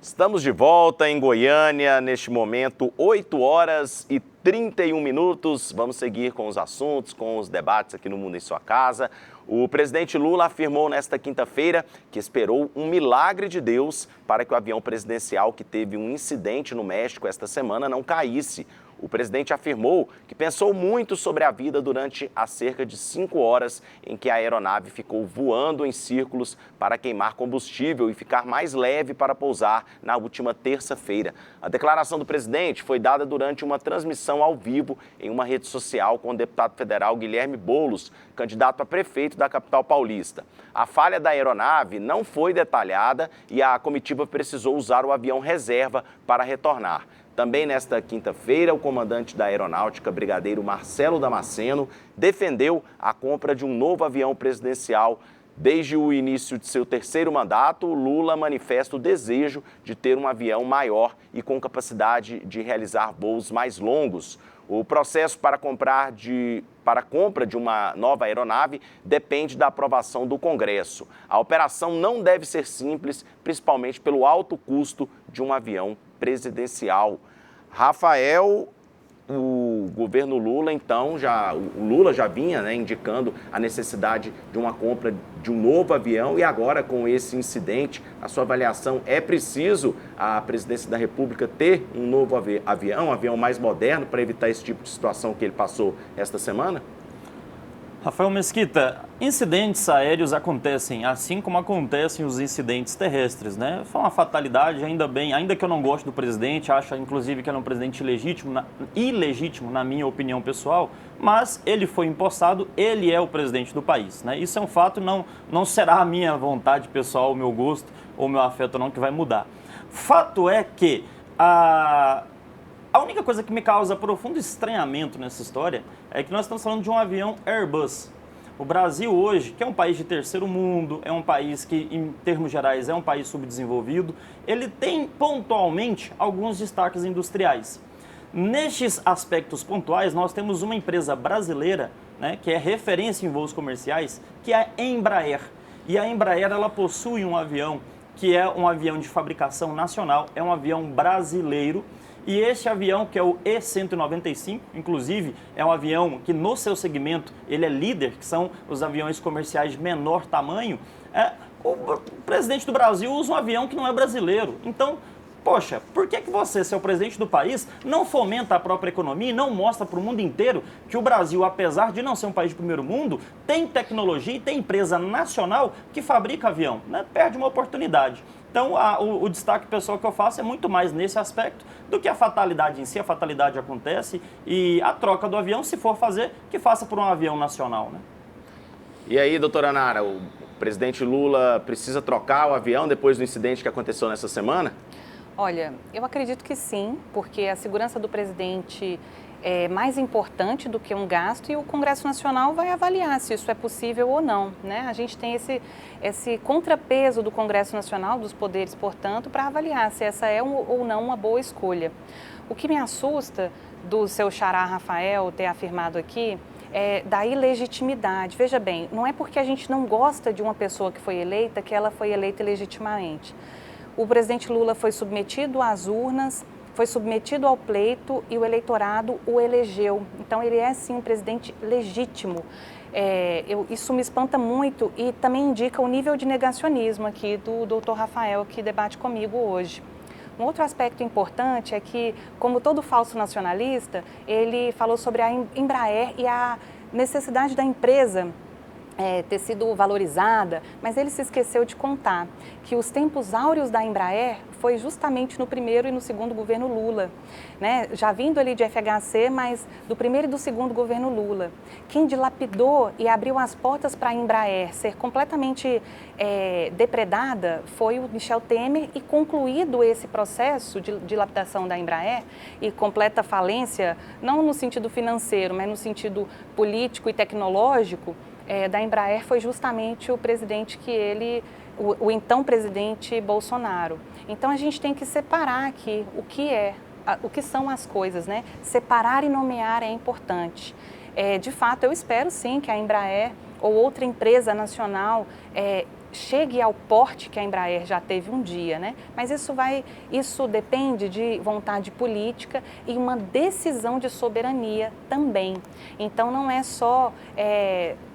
Estamos de volta em Goiânia, neste momento, 8 horas e 31 minutos. Vamos seguir com os assuntos, com os debates aqui no Mundo em Sua Casa. O presidente Lula afirmou nesta quinta-feira que esperou um milagre de Deus para que o avião presidencial que teve um incidente no México esta semana não caísse. O presidente afirmou que pensou muito sobre a vida durante as cerca de 5 horas em que a aeronave ficou voando em círculos para queimar combustível e ficar mais leve para pousar na última terça-feira. A declaração do presidente foi dada durante uma transmissão ao vivo em uma rede social com o deputado federal Guilherme Boulos, candidato a prefeito da capital paulista. A falha da aeronave não foi detalhada e a comitiva precisou usar o avião reserva para retornar. Também nesta quinta-feira, o comandante da Aeronáutica, brigadeiro Marcelo Damasceno, defendeu a compra de um novo avião presidencial. Desde o início de seu terceiro mandato, Lula manifesta o desejo de ter um avião maior e com capacidade de realizar voos mais longos. O processo para a compra de uma nova aeronave depende da aprovação do Congresso. A operação não deve ser simples, principalmente pelo alto custo de um avião presidencial. Rafael, o governo Lula, então, o Lula já vinha, indicando a necessidade de uma compra de um novo avião e agora com esse incidente, a sua avaliação, é preciso a presidência da República ter um novo avião, um avião mais moderno para evitar esse tipo de situação que ele passou esta semana? Rafael Mesquita, incidentes aéreos acontecem, assim como acontecem os incidentes terrestres, né? Foi uma fatalidade, ainda que eu não goste do presidente, acho inclusive que ele é um presidente ilegítimo na minha opinião pessoal, mas ele foi empossado, ele é o presidente do país, né? Isso é um fato, não será a minha vontade pessoal, o meu gosto ou o meu afeto não que vai mudar. Fato é que a única coisa que me causa profundo estranhamento nessa história é que nós estamos falando de um avião Airbus. O Brasil hoje, que é um país de terceiro mundo, é um país que, em termos gerais, é um país subdesenvolvido, ele tem pontualmente alguns destaques industriais. Nestes aspectos pontuais, nós temos uma empresa brasileira, né, que é referência em voos comerciais, que é a Embraer. E a Embraer, ela possui um avião que é um avião de fabricação nacional, é um avião brasileiro. E este avião, que é o E-195, inclusive, é um avião que no seu segmento ele é líder, que são os aviões comerciais de menor tamanho. O presidente do Brasil usa um avião que não é brasileiro. Então, poxa, por que você, seu presidente do país, não fomenta a própria economia e não mostra para o mundo inteiro que o Brasil, apesar de não ser um país de primeiro mundo, tem tecnologia e tem empresa nacional que fabrica avião, né? Perde uma oportunidade. Então, o destaque pessoal que eu faço é muito mais nesse aspecto do que a fatalidade em si. A fatalidade acontece e a troca do avião, se for fazer, que faça por um avião nacional, né? E aí, doutora Nara, o presidente Lula precisa trocar o avião depois do incidente que aconteceu nessa semana? Olha, eu acredito que sim, porque a segurança do presidente é mais importante do que um gasto e o Congresso Nacional vai avaliar se isso é possível ou não, né? A gente tem esse contrapeso do Congresso Nacional, dos poderes, portanto, para avaliar se essa é ou não uma boa escolha. O que me assusta do seu xará Rafael ter afirmado aqui é da ilegitimidade. Veja bem, não é porque a gente não gosta de uma pessoa que foi eleita que ela foi eleita ilegitimamente. O presidente Lula foi submetido às urnas, foi submetido ao pleito e o eleitorado o elegeu. Então, ele é, sim, um presidente legítimo. Isso me espanta muito e também indica o nível de negacionismo aqui do doutor Rafael, que debate comigo hoje. Um outro aspecto importante é que, como todo falso nacionalista, ele falou sobre a Embraer e a necessidade da empresa ter sido valorizada, mas ele se esqueceu de contar que os tempos áureos da Embraer foi justamente no primeiro e no segundo governo Lula, né? Já vindo ali de FHC, mas do primeiro e do segundo governo Lula. Quem dilapidou e abriu as portas para a Embraer ser completamente depredada foi o Michel Temer, e concluído esse processo de dilapidação da Embraer e completa falência, não no sentido financeiro, mas no sentido político e tecnológico, da Embraer, foi justamente o presidente o então presidente Bolsonaro. Então a gente tem que separar aqui o que são as coisas, né? Separar e nomear é importante. De fato, eu espero sim que a Embraer ou outra empresa nacional chegue ao porte que a Embraer já teve um dia, né? Mas isso depende de vontade política e uma decisão de soberania também. Então não é só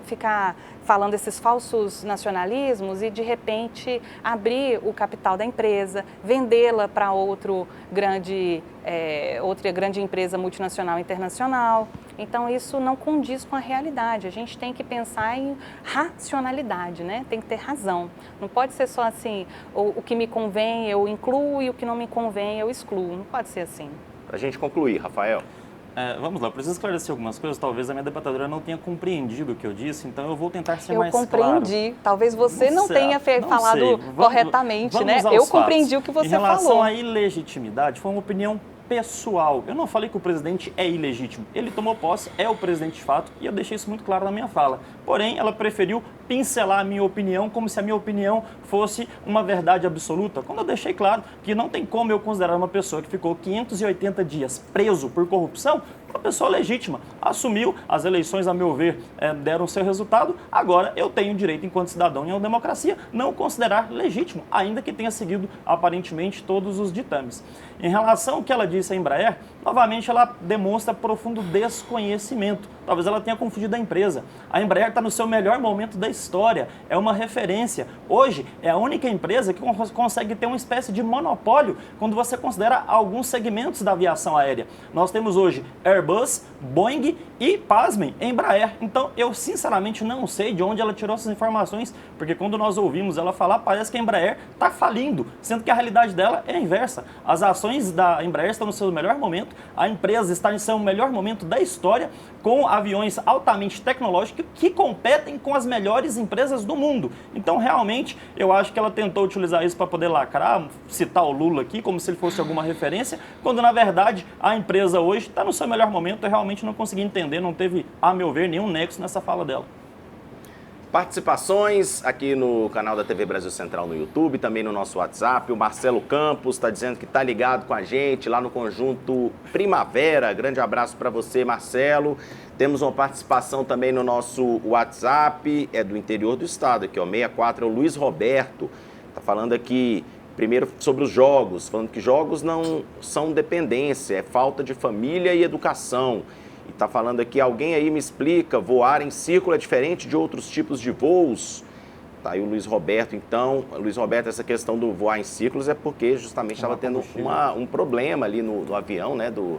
ficar falando esses falsos nacionalismos e de repente abrir o capital da empresa, vendê-la para outra grande empresa multinacional internacional. Então isso não condiz com a realidade. A gente tem que pensar em racionalidade, né? Tem que ter razão. Não pode ser só assim, o que me convém eu incluo e o que não me convém eu excluo. Não pode ser assim. Para a gente concluir, Rafael. Vamos lá, preciso esclarecer algumas coisas. Talvez a minha debatedora não tenha compreendido o que eu disse, então eu vou tentar ser mais claro. Eu compreendi. Talvez você não tenha falado corretamente, né? Eu compreendi o que você falou. Em relação à ilegitimidade, foi uma opinião pessoal. Eu não falei que o presidente é ilegítimo. Ele tomou posse, é o presidente de fato, e eu deixei isso muito claro na minha fala. Porém, ela preferiu pincelar a minha opinião como se a minha opinião fosse uma verdade absoluta, quando eu deixei claro que não tem como eu considerar uma pessoa que ficou 580 dias preso por corrupção uma pessoa legítima. Assumiu, as eleições, a meu ver, deram seu resultado. Agora, eu tenho direito, enquanto cidadão em uma democracia, não considerar legítimo, ainda que tenha seguido, aparentemente, todos os ditames. Em relação ao que ela disse à Embraer, novamente ela demonstra profundo desconhecimento. Talvez ela tenha confundido a empresa. A Embraer está no seu melhor momento da história, é uma referência. Hoje, é a única empresa que consegue ter uma espécie de monopólio quando você considera alguns segmentos da aviação aérea. Nós temos hoje Airbus, Boeing e, pasmem, Embraer. Então, eu sinceramente não sei de onde ela tirou essas informações, porque quando nós ouvimos ela falar, parece que a Embraer está falindo, sendo que a realidade dela é a inversa. As ações da Embraer estão no seu melhor momento, a empresa está em seu melhor momento da história, com aviões altamente tecnológicos que competem com as melhores empresas do mundo. Então, realmente, eu acho que ela tentou utilizar isso para poder lacrar, citar o Lula aqui como se ele fosse alguma referência, quando, na verdade, a empresa hoje está no seu melhor momento. Eu realmente não consegui entender, não teve, a meu ver, nenhum nexo nessa fala dela. Participações aqui no canal da TV Brasil Central no YouTube, também no nosso WhatsApp. O Marcelo Campos está dizendo que está ligado com a gente lá no Conjunto Primavera. Grande abraço para você, Marcelo. Temos uma participação também no nosso WhatsApp, é do interior do estado aqui, ó, 64, é o Luiz Roberto. Está falando aqui, primeiro, sobre os jogos, falando que jogos não são dependência, é falta de família e educação. E está falando aqui, alguém aí me explica, voar em círculo é diferente de outros tipos de voos? Tá aí o Luiz Roberto, então. Luiz Roberto, essa questão do voar em círculos é porque justamente estava tendo um problema ali no avião, né, do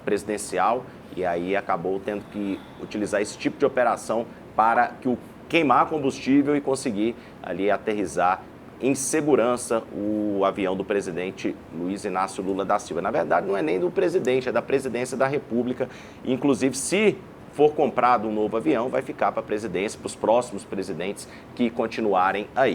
presidencial, e aí acabou tendo que utilizar esse tipo de operação para queimar combustível e conseguir ali aterrissar em segurança o avião do presidente Luiz Inácio Lula da Silva. Na verdade, não é nem do presidente, é da presidência da República. Inclusive, se for comprado um novo avião, vai ficar para a presidência, para os próximos presidentes que continuarem aí.